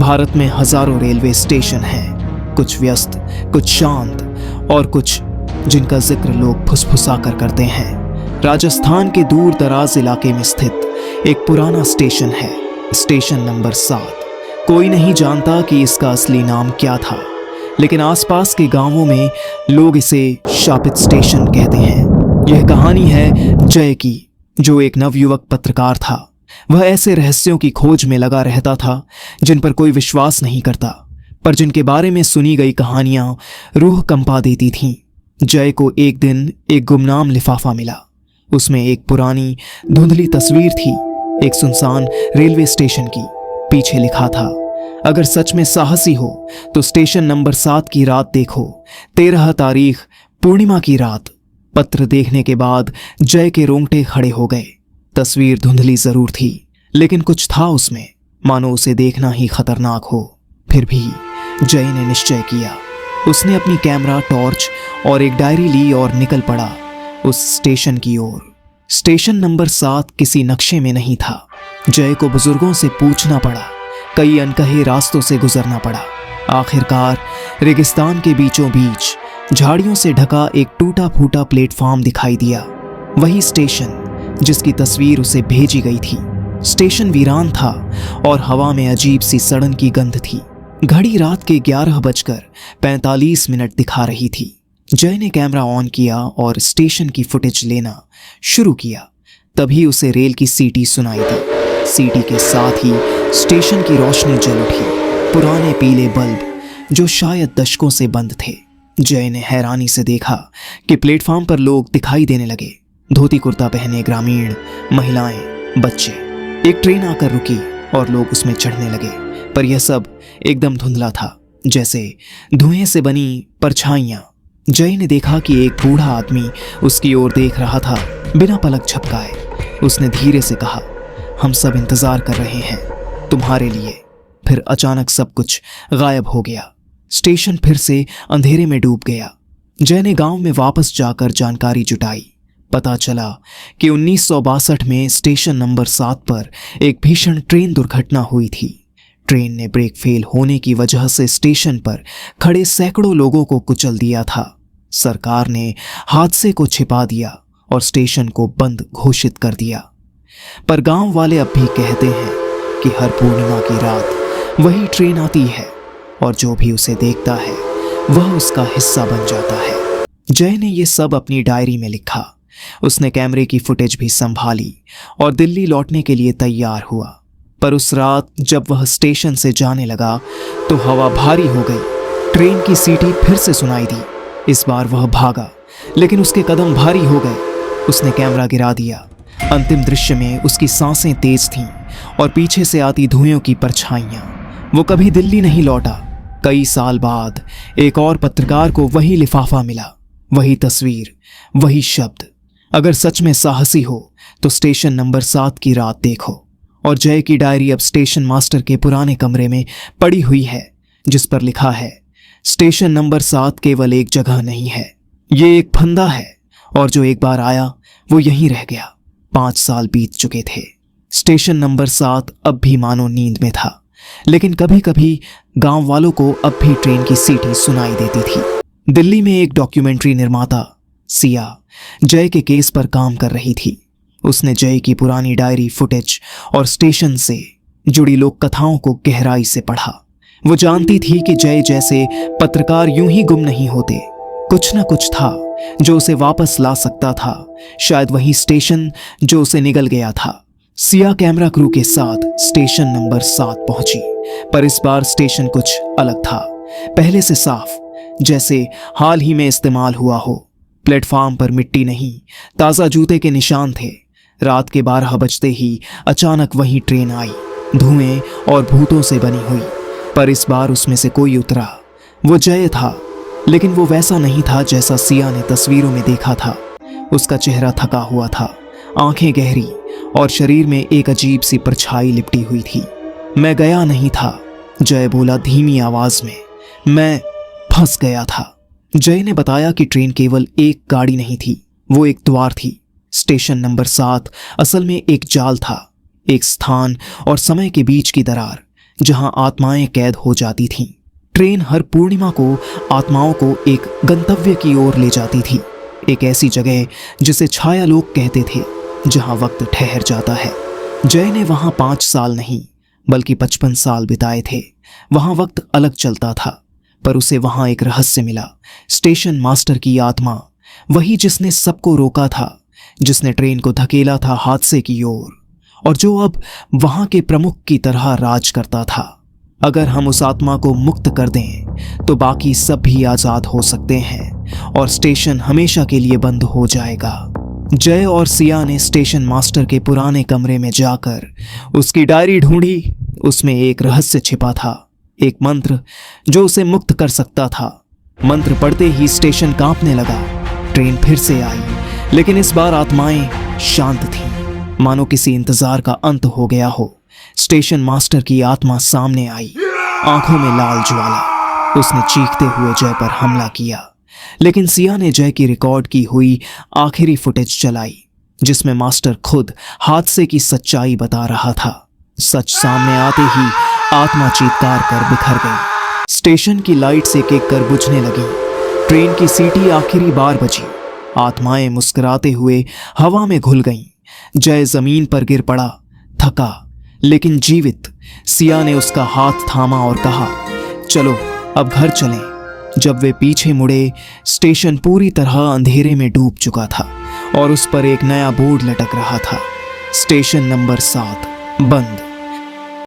भारत में हजारों railway station हैं, कुछ व्यस्त, कुछ शांत और कुछ जिनका जिक्र लोग फुसफुसा कर करते हैं। राजस्थान के दूर दराज इलाके में स्थित एक पुराना स्टेशन है, स्टेशन नंबर 7। कोई नहीं जानता कि इसका असली नाम क्या था, लेकिन आसपास के गांवों में लोग इसे शापित स्टेशन कहते हैं। यह कहानी है जय की, जो एक नवयुवक पत्रकार था। वह ऐसे रहस्यों की खोज में लगा रहता था जिन पर कोई विश्वास नहीं करता, पर जिनके बारे में सुनी गई कहानियां रूह कंपा देती थीं। जय को एक दिन एक गुमनाम लिफाफा मिला। उसमें एक पुरानी धुंधली तस्वीर थी, एक सुनसान रेलवे स्टेशन की। पीछे लिखा था, अगर सच में साहसी हो तो स्टेशन नंबर 7 की रात देखो, 13 तारीख पूर्णिमा की रात। पत्र देखने के बाद जय के रोंगटे खड़े हो गए। तस्वीर धुंधली जरूर थी, लेकिन कुछ था उसमें, मानो उसे देखना ही खतरनाक हो। फिर भी जय ने निश्चय किया। उसने अपनी कैमरा, टॉर्च और एक डायरी ली और निकल पड़ा उस स्टेशन की ओर। स्टेशन नंबर 7 किसी नक्शे में नहीं था। जय को बुजुर्गों से पूछना पड़ा, कई अनकहे रास्तों से गुजरना पड़ा। आखिरकार रेगिस्तान के बीचों बीच झाड़ियों से ढका एक टूटा फूटा प्लेटफॉर्म दिखाई दिया। वही स्टेशन जिसकी तस्वीर उसे भेजी गई थी। स्टेशन वीरान था और हवा में अजीब सी सड़न की गंध थी। घड़ी रात के 11:45 दिखा रही थी। जय ने कैमरा ऑन किया और स्टेशन की फुटेज लेना शुरू किया। तभी उसे रेल की सीटी सुनाई दी। सीटी के साथ ही स्टेशन की रोशनी जल उठी। पुराने पीले बल्ब जो शायद दशकों से बंद थे। जय ने हैरानी से देखा कि प्लेटफॉर्म पर लोग दिखाई देने लगे। धोती कुर्ता पहने ग्रामीण, महिलाएं, बच्चे। एक ट्रेन आकर रुकी और लोग उसमें चढ़ने लगे, पर यह सब एकदम धुंधला था, जैसे धुएं से बनी परछाइयां। जय ने देखा कि एक बूढ़ा आदमी उसकी ओर देख रहा था, बिना पलक झपकाए। उसने धीरे से कहा, हम सब इंतजार कर रहे हैं तुम्हारे लिए। फिर अचानक सब कुछ गायब हो गया। स्टेशन फिर से अंधेरे में डूब गया। जय ने गांव में वापस जाकर जानकारी जुटाई। पता चला कि 1962 में स्टेशन नंबर 7 पर एक भीषण ट्रेन दुर्घटना हुई थी। ट्रेन ने ब्रेक फेल होने की वजह से स्टेशन पर खड़े सैकड़ों लोगों को कुचल दिया था। सरकार ने हादसे को छिपा दिया और स्टेशन को बंद घोषित कर दिया। पर गांव वाले अब भी कहते हैं कि हर पूर्णिमा की रात वही ट्रेन आती है और जो भी उसे देखता है वह उसका हिस्सा बन जाता है। जय ने यह सब अपनी डायरी में लिखा। उसने कैमरे की फुटेज भी संभाली और दिल्ली लौटने के लिए तैयार हुआ। पर उस रात जब वह स्टेशन से जाने लगा तो हवा भारी हो गई। ट्रेन की सीटी फिर से सुनाई दी। इस बार वह भागा, लेकिन उसके कदम भारी हो गए। उसने कैमरा गिरा दिया। अंतिम दृश्य में उसकी सांसें तेज थीं और पीछे से आती धुएं की परछाइयां। वो कभी दिल्ली नहीं लौटा। कई साल बाद एक और पत्रकार को वही लिफाफा मिला, वही तस्वीर, वही शब्द। अगर सच में साहसी हो तो स्टेशन नंबर 7 की रात देखो। और जय की डायरी अब स्टेशन मास्टर के पुराने कमरे में पड़ी हुई है, जिस पर लिखा है, स्टेशन नंबर 7 केवल एक जगह नहीं है, ये एक फंदा है, और जो एक बार आया वो यहीं रह गया। 5 साल बीत चुके थे। स्टेशन नंबर 7 अब भी मानो नींद में था, लेकिन कभी कभी गांव वालों को अब भी ट्रेन की सीटी सुनाई देती थी। दिल्ली में एक डॉक्यूमेंट्री निर्माता सिया जय के केस पर काम कर रही थी। उसने जय की पुरानी डायरी, फुटेज और स्टेशन से जुड़ी लोक कथाओं को गहराई से पढ़ा। वो जानती थी कि जय जैसे पत्रकार यूं ही गुम नहीं होते। कुछ न कुछ था जो उसे वापस ला सकता था, शायद वही स्टेशन जो उसे निगल गया था। सिया कैमरा क्रू के साथ स्टेशन नंबर 7 पहुंची, पर इस बार स्टेशन कुछ अलग था, पहले से साफ, जैसे हाल ही में इस्तेमाल हुआ हो। प्लेटफॉर्म पर मिट्टी नहीं, ताज़ा जूते के निशान थे। रात के 12 बजते ही अचानक वही ट्रेन आई, धुएं और भूतों से बनी हुई। पर इस बार उसमें से कोई उतरा। वो जय था, लेकिन वो वैसा नहीं था जैसा सिया ने तस्वीरों में देखा था। उसका चेहरा थका हुआ था, आंखें गहरी और शरीर में एक अजीब सी परछाई लिपटी हुई थी। मैं गया नहीं था, जय बोला धीमी आवाज में, मैं फंस गया था। जय ने बताया कि ट्रेन केवल एक गाड़ी नहीं थी, वो एक द्वार थी। स्टेशन नंबर 7 असल में एक जाल था, एक स्थान और समय के बीच की दरार, जहां आत्माएं कैद हो जाती थीं। ट्रेन हर पूर्णिमा को आत्माओं को एक गंतव्य की ओर ले जाती थी, एक ऐसी जगह जिसे छाया लोक कहते थे, जहां वक्त ठहर जाता है। जय ने वहां 5 साल नहीं बल्कि 55 साल बिताए थे। वहां वक्त अलग चलता था, पर उसे वहां एक रहस्य मिला। स्टेशन मास्टर की आत्मा, वही जिसने सबको रोका था, जिसने ट्रेन को धकेला था हादसे की ओर, और जो अब वहां के प्रमुख की तरह राज करता था। अगर हम उस आत्मा को मुक्त कर दें तो बाकी सब भी आजाद हो सकते हैं और स्टेशन हमेशा के लिए बंद हो जाएगा। जय और सिया ने स्टेशन मास्टर के पुराने कमरे में जाकर उसकी डायरी ढूंढी। उसमें एक रहस्य छिपा था, एक मंत्र जो उसे मुक्त कर सकता था। मंत्र पढ़ते ही स्टेशन कांपने लगा। ट्रेन फिर से आई, लेकिन इस बार आत्माएं शांत थीं, मानो किसी इंतजार का अंत हो गया हो। स्टेशन मास्टर की आत्मा सामने आई, आंखों में लाल ज्वाला। उसने चीखते हुए जय पर हमला किया, लेकिन सिया ने जय की रिकॉर्ड की हुई आखिरी फुटेज चलाई, जिसमें मास्टर खुद हादसे की सच्चाई बता रहा था। सच सामने आते ही आत्मा चीत्कार कर बिखर गई। स्टेशन की लाइट्स एक एक कर बुझने लगी। ट्रेन की सीटी आखिरी बार बजी। आत्माएं मुस्कुराते हुए हवा में घुल गईं। जय जमीन पर गिर पड़ा, थका लेकिन जीवित। सिया ने उसका हाथ थामा और कहा, चलो अब घर चलें। जब वे पीछे मुड़े, स्टेशन पूरी तरह अंधेरे में डूब चुका था और उस पर एक नया बोर्ड लटक रहा था, स्टेशन नंबर 7 बंद।